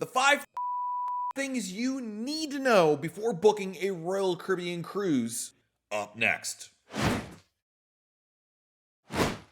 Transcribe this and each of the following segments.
The 5 things you need to know before booking a Royal Caribbean cruise, up next.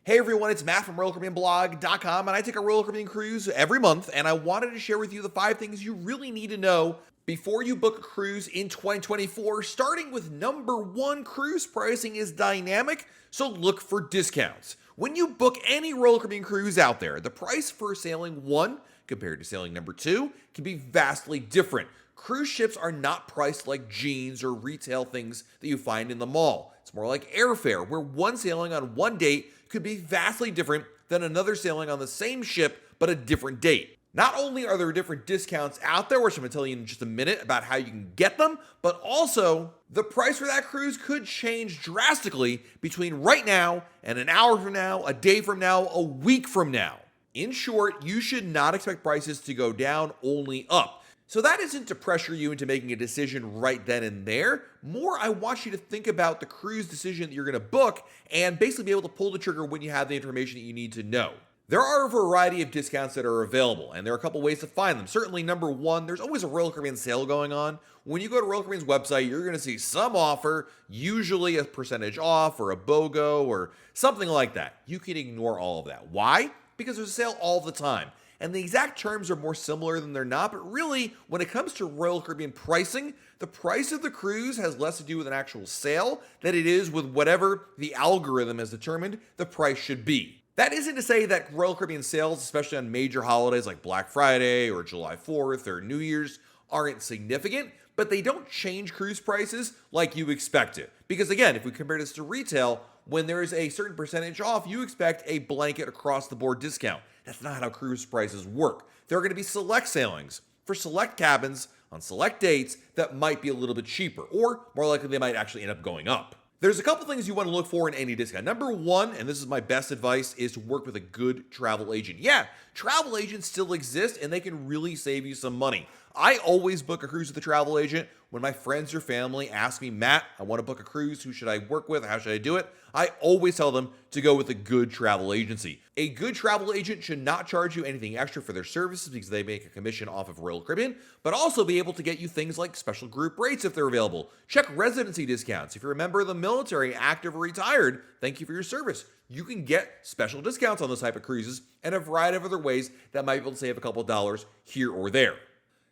Hey everyone, it's Matt from RoyalCaribbeanBlog.com, and I take a Royal Caribbean cruise every month, and I wanted to share with you the 5 things you really need to know before you book a cruise in 2024. Starting with number 1, cruise pricing is dynamic, so look for discounts. When you book any Royal Caribbean cruise out there, the price for sailing 1 compared to sailing number 2 can be vastly different. Cruise ships are not priced like jeans or retail things that you find in the mall. It's more like airfare, where one sailing on one date could be vastly different than another sailing on the same ship but a different date. Not only are there different discounts out there, which I'm going to tell you in just a minute about how you can get them, but also the price for that cruise could change drastically between right now and an hour from now, a day from now, a week from now. In short, you should not expect prices to go down, only up. So that isn't to pressure you into making a decision right then and there. More, I want you to think about the cruise decision that you're going to book and basically be able to pull the trigger when you have the information that you need to know. There are a variety of discounts that are available, and there are a couple ways to find them. Certainly, number 1, there's always a Royal Caribbean sale going on. When you go to Royal Caribbean's website, you're going to see some offer, usually a percentage off or a BOGO or something like that. You can ignore all of that. Why? Because there's a sale all the time. And the exact terms are more similar than they're not, but really, when it comes to Royal Caribbean pricing, the price of the cruise has less to do with an actual sale than it is with whatever the algorithm has determined the price should be. That isn't to say that Royal Caribbean sales, especially on major holidays like Black Friday or July 4th or New Year's, aren't significant, but they don't change cruise prices like you expect it. Because again, if we compare this to retail, when there is a certain percentage off, you expect a blanket across the board discount. That's not how cruise prices work. There are going to be select sailings for select cabins on select dates that might be a little bit cheaper, or more likely they might actually end up going up. There's a couple things you want to look for in any discount. Number 1, and this is my best advice, is to work with a good travel agent. Yeah, travel agents still exist and they can really save you some money. I always book a cruise with a travel agent. When my friends or family ask me, Matt, I want to book a cruise. Who should I work with? How should I do it? I always tell them to go with a good travel agency. A good travel agent should not charge you anything extra for their services because they make a commission off of Royal Caribbean, but also be able to get you things like special group rates if they're available. Check residency discounts. If you're a member of the military, active or retired, thank you for your service. You can get special discounts on those type of cruises and a variety of other ways that might be able to save a couple of dollars here or there.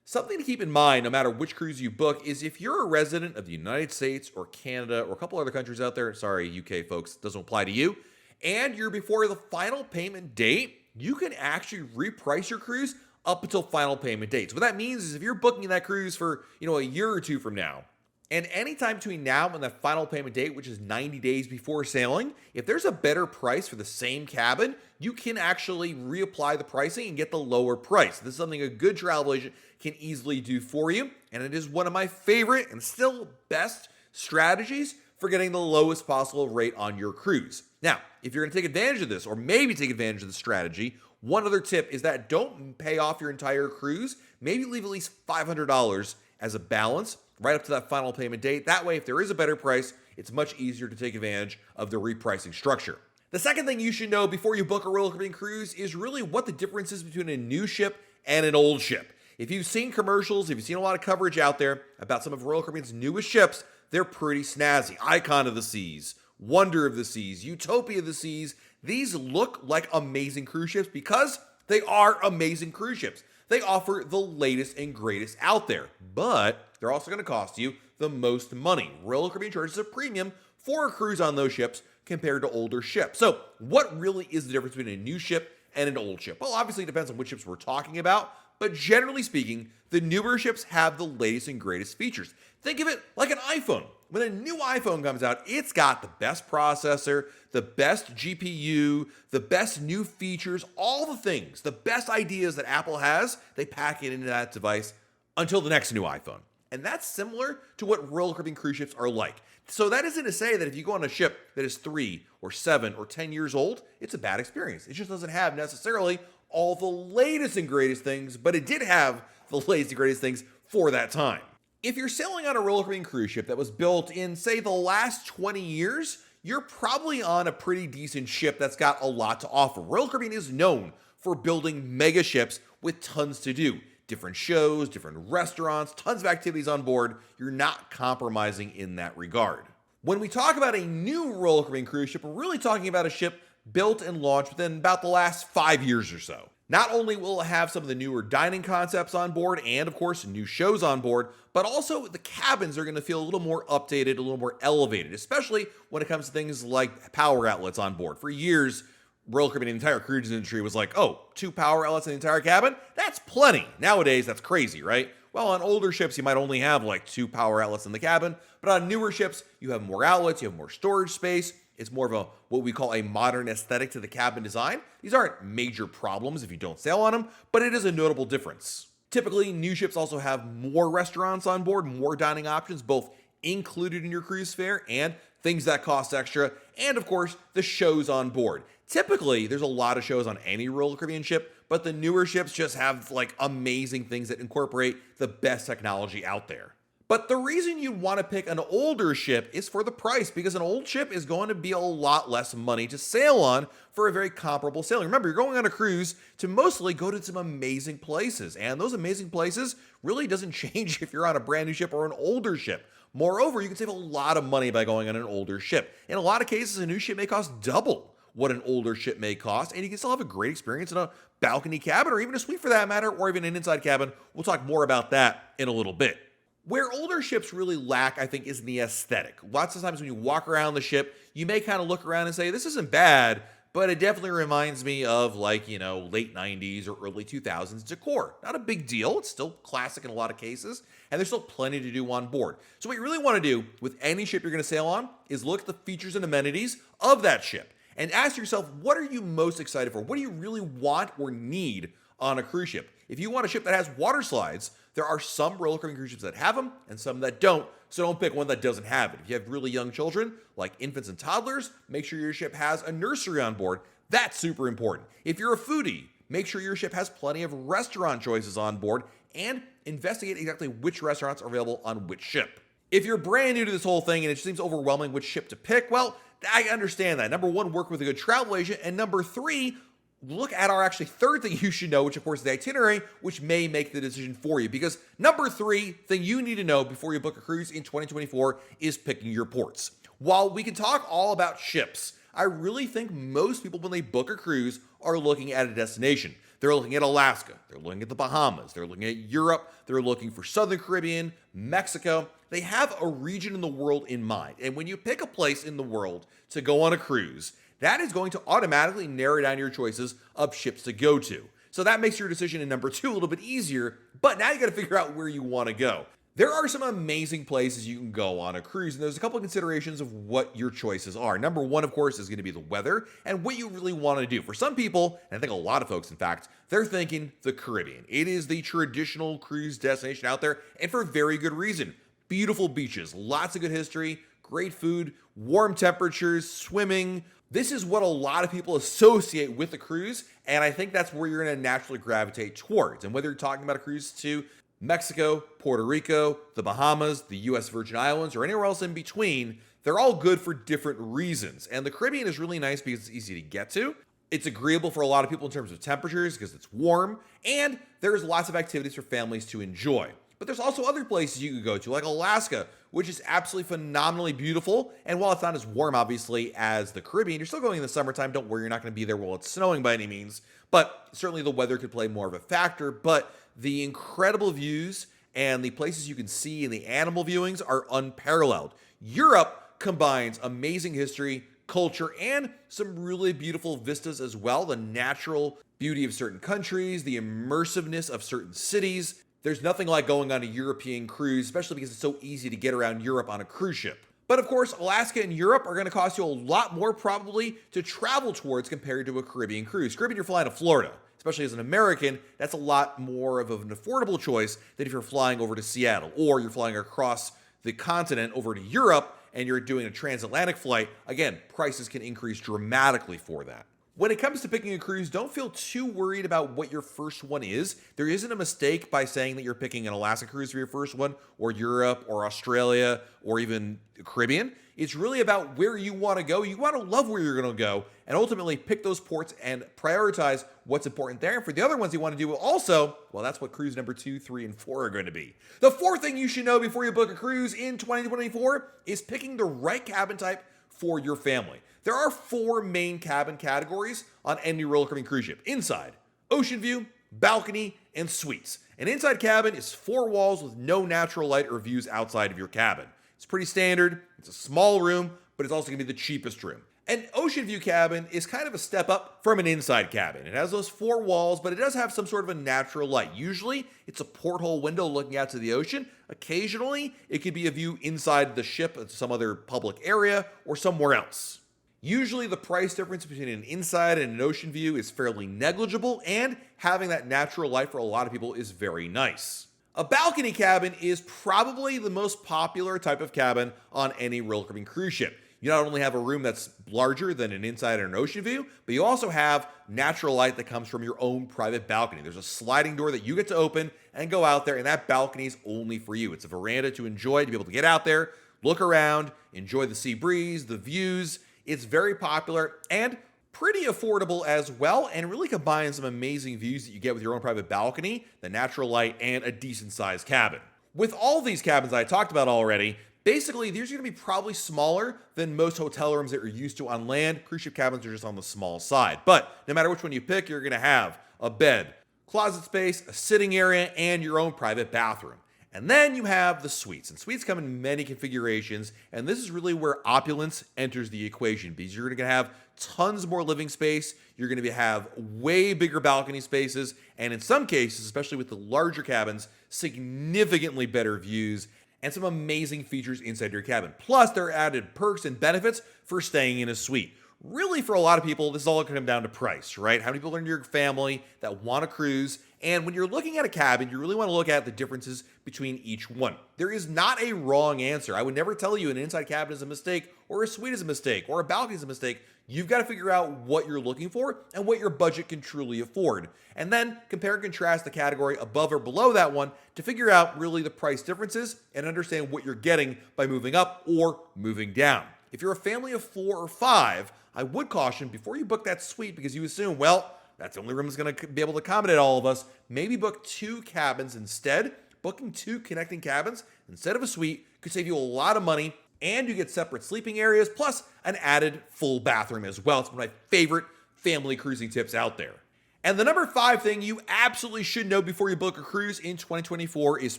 Something to keep in mind, no matter which cruise you book, is if you're a resident of the United States or Canada or a couple other countries out there, sorry, UK folks, doesn't apply to you, and you're before the final payment date, you can actually reprice your cruise up until final payment date. So what that means is if you're booking that cruise for, a year or two from now, and anytime between now and that final payment date, which is 90 days before sailing, if there's a better price for the same cabin, you can actually reapply the pricing and get the lower price. This is something a good travel agent can easily do for you, and it is one of my favorite and still best strategies for getting the lowest possible rate on your cruise. Now, if you're going to take advantage of this, or maybe take advantage of the strategy, one other tip is that don't pay off your entire cruise. Maybe leave at least $500 as a balance right up to that final payment date. That way, if there is a better price, it's much easier to take advantage of the repricing structure. The second thing you should know before you book a Royal Caribbean cruise is really what the difference is between a new ship and an old ship. If you've seen commercials, if you've seen a lot of coverage out there about some of Royal Caribbean's newest ships, they're pretty snazzy. Icon of the Seas, Wonder of the Seas, Utopia of the Seas. These look like amazing cruise ships because they are amazing cruise ships. They offer the latest and greatest out there, but they're also going to cost you the most money. Royal Caribbean charges a premium for a cruise on those ships compared to older ships. So what really is the difference between a new ship and an old ship? Well, obviously it depends on which ships we're talking about, but generally speaking, the newer ships have the latest and greatest features. Think of it like an iPhone. When a new iPhone comes out, it's got the best processor, the best GPU, the best new features, all the things, the best ideas that Apple has, they pack it into that device until the next new iPhone. And that's similar to what Royal Caribbean cruise ships are like. So that isn't to say that if you go on a ship that is 3 or 7 or 10 years old, it's a bad experience. It just doesn't have necessarily all the latest and greatest things, but it did have the latest and greatest things for that time. If you're sailing on a Royal Caribbean cruise ship that was built in, say, the last 20 years, you're probably on a pretty decent ship that's got a lot to offer. Royal Caribbean is known for building mega ships with tons to do. different shows, different restaurants, tons of activities on board. You're not compromising in that regard. When we talk about a new Royal Caribbean cruise ship, we're really talking about a ship built and launched within about the last 5 years or so. Not only will it have some of the newer dining concepts on board and, of course, new shows on board, but also the cabins are going to feel a little more updated, a little more elevated, especially when it comes to things like power outlets on board. For years, Royal Caribbean, the entire cruise industry was like, oh, 2 power outlets in the entire cabin? That's plenty. Nowadays, that's crazy, right? Well, on older ships, you might only have like 2 power outlets in the cabin, but on newer ships, you have more outlets, you have more storage space. It's more of a what we call a modern aesthetic to the cabin design. These aren't major problems if you don't sail on them, but it is a notable difference. Typically, new ships also have more restaurants on board, more dining options, both included in your cruise fare and things that cost extra, and of course, the shows on board. Typically, there's a lot of shows on any Royal Caribbean ship, but the newer ships just have like amazing things that incorporate the best technology out there. But the reason you'd want to pick an older ship is for the price, because an old ship is going to be a lot less money to sail on for a very comparable sailing. Remember, you're going on a cruise to mostly go to some amazing places, and those amazing places really doesn't change if you're on a brand new ship or an older ship. Moreover, you can save a lot of money by going on an older ship. In a lot of cases, a new ship may cost double what an older ship may cost, and you can still have a great experience in a balcony cabin, or even a suite for that matter, or even an inside cabin. We'll talk more about that in a little bit. Where older ships really lack, I think, is in the aesthetic. Lots of times when you walk around the ship, you may kind of look around and say, this isn't bad, but it definitely reminds me of like, late 90s or early 2000s decor. Not a big deal. It's still classic in a lot of cases, and there's still plenty to do on board. So what you really want to do with any ship you're going to sail on is look at the features and amenities of that ship and ask yourself, what are you most excited for? What do you really want or need on a cruise ship? If you want a ship that has water slides, there are some Royal Caribbean cruise ships that have them and some that don't, so don't pick one that doesn't have it. If you have really young children, like infants and toddlers, make sure your ship has a nursery on board. That's super important. If you're a foodie, make sure your ship has plenty of restaurant choices on board and investigate exactly which restaurants are available on which ship. If you're brand new to this whole thing and it seems overwhelming which ship to pick, well, I understand that. Number one, work with a good travel agent, and number three, look at our actually third thing you should know, which of course is the itinerary, which may make the decision for you. Because number three thing you need to know before you book a cruise in 2024 is picking your ports. While we can talk all about ships, I really think most people when they book a cruise are looking at a destination. They're looking at Alaska, they're looking at the Bahamas, they're looking at Europe, they're looking for Southern Caribbean, Mexico. They have a region in the world in mind. And when you pick a place in the world to go on a cruise, that is going to automatically narrow down your choices of ships to go to. So that makes your decision in number two a little bit easier, but now you got to figure out where you want to go. There are some amazing places you can go on a cruise, and there's a couple of considerations of what your choices are. Number one, of course, is going to be the weather and what you really want to do. For some people, and I think a lot of folks, in fact, they're thinking the Caribbean. It is the traditional cruise destination out there, and for very good reason. Beautiful beaches, lots of good history, great food, warm temperatures, swimming. This is what a lot of people associate with a cruise, and I think that's where you're going to naturally gravitate towards. And whether you're talking about a cruise to Mexico, Puerto Rico, the Bahamas, the US Virgin Islands, or anywhere else in between, they're all good for different reasons. And the Caribbean is really nice because it's easy to get to. It's agreeable for a lot of people in terms of temperatures because it's warm, and there's lots of activities for families to enjoy. But there's also other places you could go to, like Alaska, which is absolutely phenomenally beautiful. And while it's not as warm, obviously, as the Caribbean, you're still going in the summertime. Don't worry, you're not going to be there while it's snowing by any means. But certainly the weather could play more of a factor. But the incredible views and the places you can see and the animal viewings are unparalleled. Europe combines amazing history, culture, and some really beautiful vistas as well. The natural beauty of certain countries, the immersiveness of certain cities. There's nothing like going on a European cruise, especially because it's so easy to get around Europe on a cruise ship. But of course, Alaska and Europe are going to cost you a lot more probably to travel towards compared to a Caribbean cruise. Caribbean, you're flying to Florida. Especially as an American, that's a lot more of an affordable choice than if you're flying over to Seattle or you're flying across the continent over to Europe and you're doing a transatlantic flight. Again, prices can increase dramatically for that. When it comes to picking a cruise, don't feel too worried about what your first one is. There isn't a mistake by saying that you're picking an Alaska cruise for your first one, or Europe, or Australia, or even the Caribbean. It's really about where you want to go. You want to love where you're going to go, and ultimately pick those ports and prioritize what's important there. And for the other ones you want to do also, well, that's what cruise number 2, 3, and 4 are going to be. The fourth thing you should know before you book a cruise in 2024 is picking the right cabin type for your family. There are 4 main cabin categories on any roller coaster cruise ship: inside, ocean view, balcony, and suites. An inside cabin is 4 walls with no natural light or views outside of your cabin. It's pretty standard. It's a small room, but it's also going to be the cheapest room. An ocean view cabin is kind of a step up from an inside cabin. It has those 4 walls, but it does have some sort of a natural light. Usually, it's a porthole window looking out to the ocean. Occasionally, it could be a view inside the ship at some other public area or somewhere else. Usually, the price difference between an inside and an ocean view is fairly negligible, and having that natural light for a lot of people is very nice. A balcony cabin is probably the most popular type of cabin on any roller coaster cruise ship. You not only have a room that's larger than an inside or an ocean view, but you also have natural light that comes from your own private balcony. There's a sliding door that you get to open and go out there, and that balcony is only for you. It's a veranda to enjoy, to be able to get out there, look around, enjoy the sea breeze, the views. It's very popular and pretty affordable as well, and really combines some amazing views that you get with your own private balcony, the natural light, and a decent sized cabin. With all these cabins I talked about already, basically these are going to be probably smaller than most hotel rooms that you're used to on land. Cruise ship cabins are just on the small side. But no matter which one you pick, you're going to have a bed, closet space, a sitting area, and your own private bathroom. And then you have the suites. And suites come in many configurations, and this is really where opulence enters the equation, because you're going to have tons more living space, you're going to have way bigger balcony spaces, and in some cases, especially with the larger cabins, significantly better views and some amazing features inside your cabin. Plus, there are added perks and benefits for staying in a suite. Really, for a lot of people, this is all going to come down to price, right? How many people are in your family that want to cruise? And when you're looking at a cabin, you really want to look at the differences between each one. There is not a wrong answer. I would never tell you an inside cabin is a mistake, or a suite is a mistake, or a balcony is a mistake. You've got to figure out what you're looking for and what your budget can truly afford. And then compare and contrast the category above or below that one to figure out really the price differences and understand what you're getting by moving up or moving down. If you're a family of 4 or 5, I would caution before you book that suite, because you assume, well, that's the only room that's going to be able to accommodate all of us. Maybe book 2 cabins instead. Booking 2 connecting cabins instead of a suite could save you a lot of money, and you get separate sleeping areas plus an added full bathroom as well. It's one of my favorite family cruising tips out there. And the number 5 thing you absolutely should know before you book a cruise in 2024 is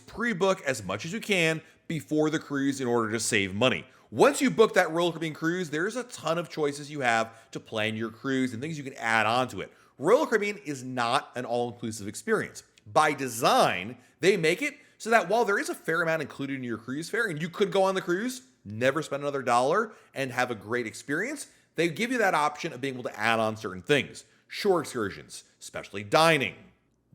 pre-book as much as you can before the cruise in order to save money. Once you book that Royal Caribbean cruise, there's a ton of choices you have to plan your cruise and things you can add on to it. Royal Caribbean is not an all-inclusive experience. By design, they make it so that while there is a fair amount included in your cruise fare, and you could go on the cruise, never spend another dollar, and have a great experience, they give you that option of being able to add on certain things. Shore excursions, especially dining,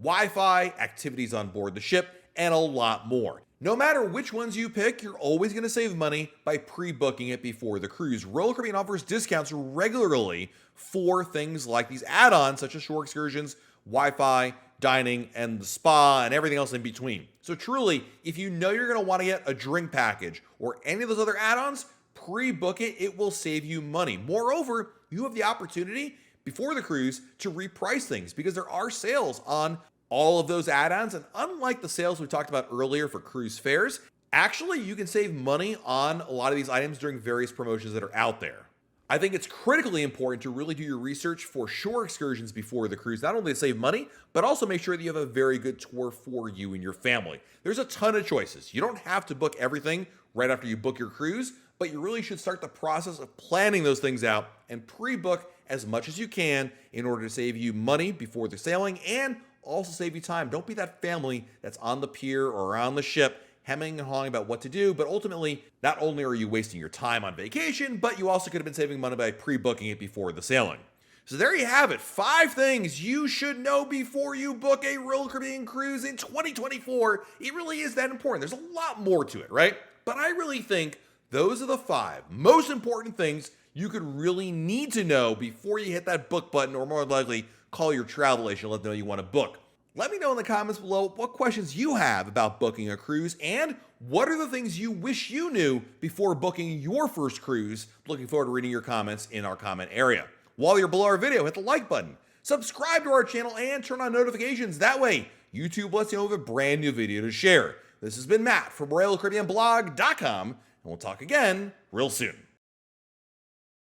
Wi-Fi, activities on board the ship, and a lot more. No matter which ones you pick, you're always going to save money by pre-booking it before the cruise. Royal Caribbean offers discounts regularly for things like these add-ons, such as shore excursions, Wi-Fi, dining, and the spa, and everything else in between. So truly, if you know you're going to want to get a drink package or any of those other add-ons, pre-book it. It will save you money. Moreover, you have the opportunity before the cruise to reprice things, because there are sales on all of those add-ons. And unlike the sales we talked about earlier for cruise fares, actually you can save money on a lot of these items during various promotions that are out there. I think it's critically important to really do your research for shore excursions before the cruise, not only to save money, but also make sure that you have a very good tour for you and your family. There's a ton of choices. You don't have to book everything right after you book your cruise, but you really should start the process of planning those things out and pre-book as much as you can in order to save you money before the sailing and also save you time. Don't be that family that's on the pier or on the ship hemming and hawing about what to do, but ultimately, not only are you wasting your time on vacation, but you also could have been saving money by pre-booking it before the sailing. So there you have it, 5 things you should know before you book a Royal Caribbean cruise in 2024. It really is that important. There's a lot more to it, right? But I really think those are the 5 most important things you could really need to know before you hit that book button, or more likely call your travel agent and let them know you want to book. Let me know in the comments below what questions you have about booking a cruise and what are the things you wish you knew before booking your first cruise. Looking forward to reading your comments in our comment area. While you're below our video, hit the like button, subscribe to our channel, and turn on notifications. That way, YouTube lets you know of a brand new video to share. This has been Matt from RoyalCaribbeanBlog.com, and we'll talk again real soon.